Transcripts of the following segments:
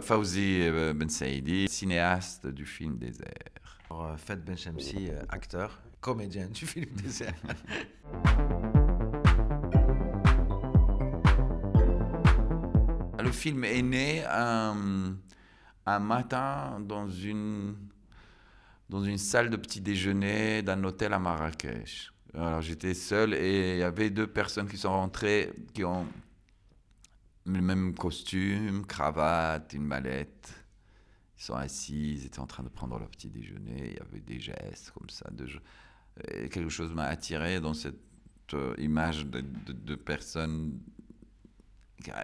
Fawzi Ben Saïdi, cinéaste du film Désert. Fahd Benchemsi, acteur, comédien du film Désert. Le film est né un matin dans une salle de petit déjeuner d'un hôtel à Marrakech. Alors j'étais seul et il y avait deux personnes qui sont rentrées, qui ont le même costume, cravate, une mallette. Ils sont assis, ils étaient en train de prendre leur petit déjeuner. Il y avait des gestes comme ça. Et quelque chose m'a attiré dans cette image de personnes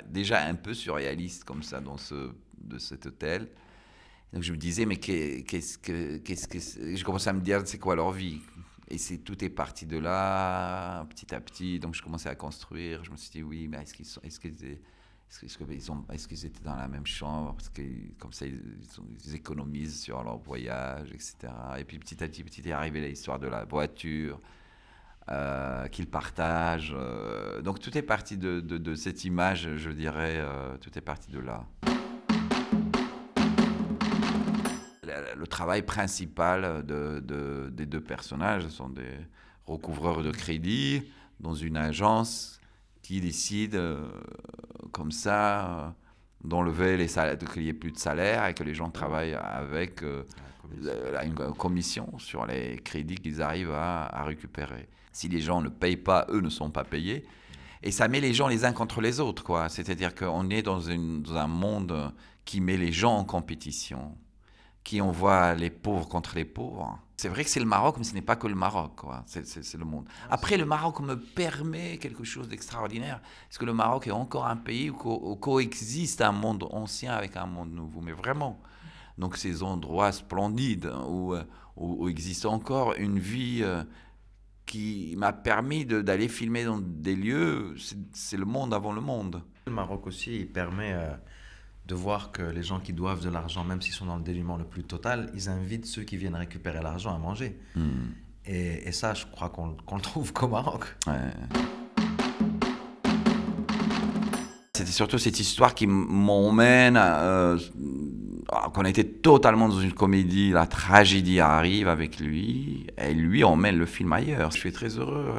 déjà un peu surréalistes comme ça de cet hôtel. Donc je me disais, mais je commençais à me dire, c'est quoi leur vie? Et tout est parti de là, petit à petit. Donc je commençais à construire. Je me suis dit, oui, mais est-ce qu'ils étaient dans la même chambre? Parce que comme ça, ils économisent sur leur voyage, etc. Et puis petit à petit est arrivée l'histoire de la voiture qu'ils partagent. Donc tout est parti de cette image, je dirais. Tout est parti de là. Le travail principal des deux personnages sont des recouvreurs de crédit dans une agence qui décide comme ça d'enlever les salaires, qu'il n'y ait plus de salaire et que les gens travaillent avec une commission sur les crédits qu'ils arrivent à récupérer. Si les gens ne payent pas, eux ne sont pas payés. Et ça met les gens les uns contre les autres, quoi. C'est-à-dire qu'on est dans un monde qui met les gens en compétition, qui envoie les pauvres contre les pauvres. C'est vrai que c'est le Maroc, mais ce n'est pas que le Maroc, quoi. C'est le monde. Après, le Maroc me permet quelque chose d'extraordinaire, parce que le Maroc est encore un pays où coexiste un monde ancien avec un monde nouveau, mais vraiment. Donc ces endroits splendides où existe encore une vie qui m'a permis d'aller filmer dans des lieux, c'est le monde avant le monde. Le Maroc aussi, il permet de voir que les gens qui doivent de l'argent, même s'ils sont dans le dénuement le plus total, ils invitent ceux qui viennent récupérer l'argent à manger. Et ça, je crois qu'on le trouve qu'au Maroc. Ouais. C'était surtout cette histoire qui m'emmène, qu'on était totalement dans une comédie, la tragédie arrive avec lui, et lui emmène le film ailleurs. Je suis très heureux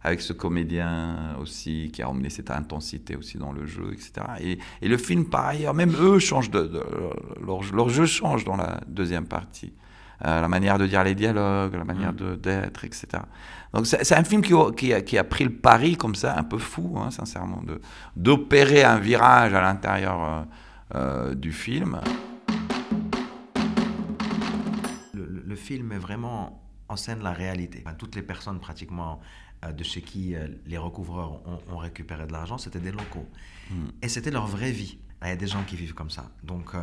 avec ce comédien aussi, qui a emmené cette intensité aussi dans le jeu, etc. Et le film, par ailleurs, même eux changent leur jeu change dans la deuxième partie. La manière de dire les dialogues, la manière d'être, etc. Donc c'est un film qui a pris le pari comme ça, un peu fou, hein, sincèrement, d'opérer un virage à l'intérieur du film. Le film met vraiment en scène la réalité. Toutes les personnes pratiquement de chez qui les recouvreurs ont récupéré de l'argent, c'était des locaux. Et c'était leur vraie vie. Il y a des gens qui vivent comme ça. Donc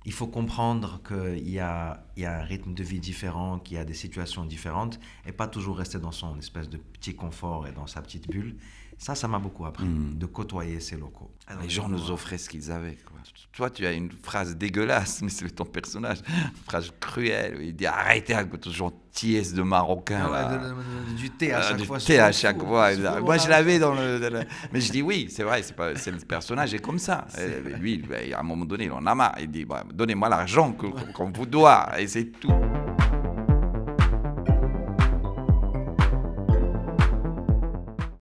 il faut comprendre qu'il y a un rythme de vie différent, qu'il y a des situations différentes, et pas toujours rester dans son espèce de petit confort et dans sa petite bulle. Ça m'a beaucoup appris, de côtoyer ces locaux. Alors, les gens nous offraient ce qu'ils avaient, quoi. Toi, tu as une phrase dégueulasse, mais c'est ton personnage. Une phrase cruelle. Il dit arrêtez avec votre gentillesse de Marocain. Du thé à chaque fois. Du thé à chaque fois. Moi, je l'avais dans le. Mais je dis oui, c'est vrai, c'est le personnage est comme ça. Lui, à un moment donné, il en a marre. Il dit donnez-moi l'argent qu'on vous doit, et c'est tout.